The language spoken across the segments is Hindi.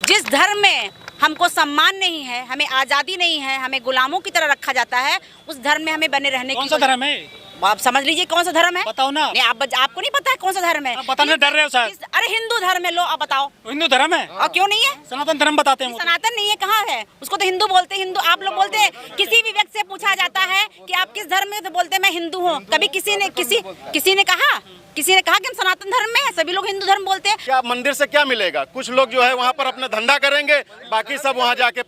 जिस धर्म में हमको सम्मान नहीं है, हमें आज़ादी नहीं है, हमें गुलामों की तरह रखा जाता है, उस धर्म में हमें बने रहने की। कौन सा धर्म है? आप समझ लीजिए कौन सा धर्म है, बताओ ना। नहीं आपको नहीं पता है कौन सा धर्म है? बताने डर रहे हो शायद। अरे हिंदू धर्म है, लो आप बताओ। हिंदू धर्म है और क्यों नहीं है? सनातन धर्म बताते हैं। सनातन नहीं है, कहाँ है? उसको तो हिंदू बोलते हैं। हिंदू आप लोग बोलते हैं। किसी भी व्यक्ति से पूछा जाता है कि आप किस धर्म में, तो बोलते हैं मैं हिंदू हूँ। कभी किसी ने कहा कि हम सनातन धर्म में है? सभी लोग हिंदू धर्म बोलते हैं। क्या मंदिर से क्या मिलेगा? कुछ लोग जो है वहाँ पर अपना धंधा करेंगे, बाकी सब वहाँ जाके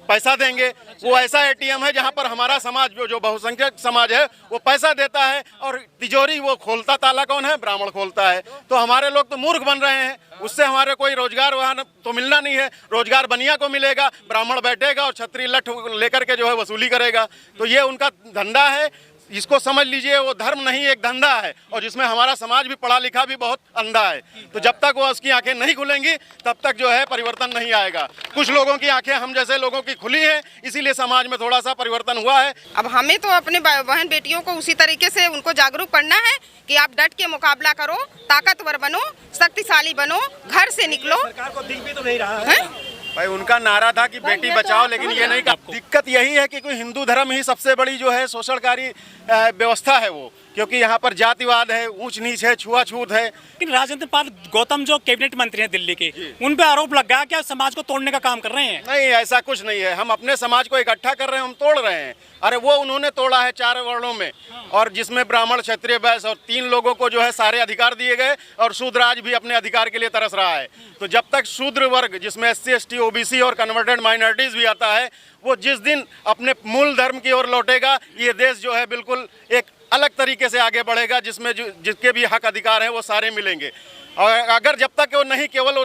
पैसा देंगे। वो ऐसा एटीएम है जहाँ पर हमारा समाज जो बहुसंख्यक समाज है वो पैसा देता है, और तिजोरी वो खोलता ताला कौन है? ब्राह्मण खोलता है। तो हमारे लोग तो मूर्ख बन रहे हैं, उससे हमारे कोई रोजगार वहाँ तो मिलना नहीं है। रोजगार बनिया को मिलेगा, ब्राह्मण बैठेगा और छतरी लठ लेकर के जो है वसूली करेगा। तो ये उनका धंधा है, इसको समझ लीजिए। वो धर्म नहीं, एक धंधा है, और जिसमें हमारा समाज भी पढ़ा लिखा भी बहुत अंधा है। तो जब तक वो उसकी आंखें नहीं खुलेंगी तब तक जो है परिवर्तन नहीं आएगा। कुछ लोगों की आंखें हम जैसे लोगों की खुली हैं, इसीलिए समाज में थोड़ा सा परिवर्तन हुआ है। अब हमें तो अपने बहन बेटियों को उसी तरीके से उनको जागरूक करना है कि आप डट के मुकाबला करो, ताकतवर बनो, शक्तिशाली बनो, घर से निकलो। सरकार को दिख भी तो नहीं रहा है। भाई उनका नारा था कि बेटी बचाओ, लेकिन ये नहीं। दिक्कत यही है कि कोई हिंदू धर्म ही सबसे बड़ी जो है शोषणकारी व्यवस्था है वो, क्योंकि यहाँ पर जातिवाद है, ऊंच नीच है, छुआछूत है। लेकिन राजेंद्र पाल गौतम जो कैबिनेट मंत्री हैं दिल्ली के, उन पे आरोप लग गया कि समाज को तोड़ने का काम कर रहे हैं। नहीं, ऐसा कुछ नहीं है। हम अपने समाज को इकट्ठा कर रहे हैं, हम तोड़ रहे हैं। अरे वो उन्होंने तोड़ा है 4 वर्णों में, और जिसमें ब्राह्मण, क्षत्रिय, वैश्य और 3 लोगों को जो है सारे अधिकार दिए गए, और शूद्र आज भी अपने अधिकार के लिए तरस रहा है। तो जब तक शूद्र वर्ग, जिसमें SC, ST, OBC और कन्वर्टेड माइनॉरिटीज भी आता है, वो जिस दिन अपने मूल धर्म की ओर लौटेगा, ये देश जो है बिल्कुल एक अलग तरीके से आगे बढ़ेगा, जिसमें जिसके भी हक अधिकार हैं वो सारे मिलेंगे। और अगर जब तक वो नहीं केवल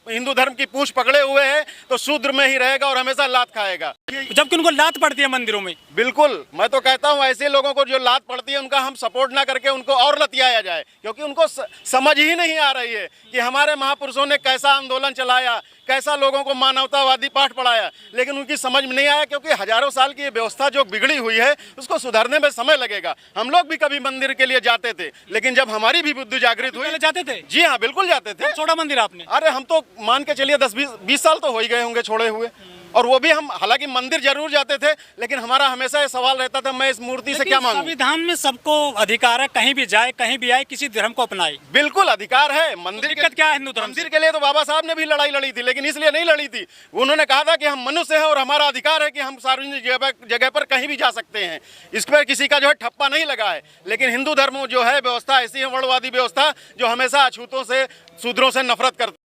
हिंदू धर्म की पूंछ पकड़े हुए है, तो शूद्र में ही रहेगा और हमेशा लात खाएगा। जबकि उनको लात पड़ती है मंदिरों में। बिल्कुल, मैं तो कहता हूँ ऐसे लोगों को जो लात पड़ती है उनका हम सपोर्ट ना करके उनको और लतियाया जाए, क्योंकि उनको समझ ही नहीं आ रही है कि हमारे महापुरुषों ने कैसा आंदोलन चलाया, कैसा लोगों को मानवतावादी पाठ पढ़ाया, लेकिन उनकी समझ में नहीं आया। क्योंकि हजारों साल की ये व्यवस्था जो बिगड़ी हुई है उसको सुधारने में समय लगेगा। हम लोग भी कभी मंदिर के लिए जाते थे, लेकिन जब हमारी भी बुद्धि जागृत हुई। जाते थे? जी हाँ, बिल्कुल जाते थे। छोड़ा मंदिर आपने? अरे हम तो मान के चलिए 10-20 साल तो हो ही गए होंगे छोड़े हुए। और वो भी हम हालांकि मंदिर जरूर जाते थे, लेकिन हमारा हमेशा ये सवाल रहता था, मैं इस मूर्ति से क्या मांगूं? संविधान में सबको अधिकार है, कहीं भी जाए, कहीं भी आए, किसी धर्म को अपनाए। बिल्कुल अधिकार है। मंदिर दिक्कत क्या है हिंदू धर्म? मंदिर के लिए तो बाबा साहब ने भी लड़ाई लड़ी थी, लेकिन इसलिए नहीं लड़ी थी। उन्होंने कहा था कि हम मनुष्य हैं और हमारा अधिकार है कि हम सार्वजनिक जगह पर कहीं भी जा सकते हैं। इस पर किसी का जो है ठप्पा नहीं लगा है। लेकिन हिंदू धर्म जो है व्यवस्था ऐसी है, वर्णवादी व्यवस्था, जो हमेशा अछूतों से, शूद्रों से नफरत करती है।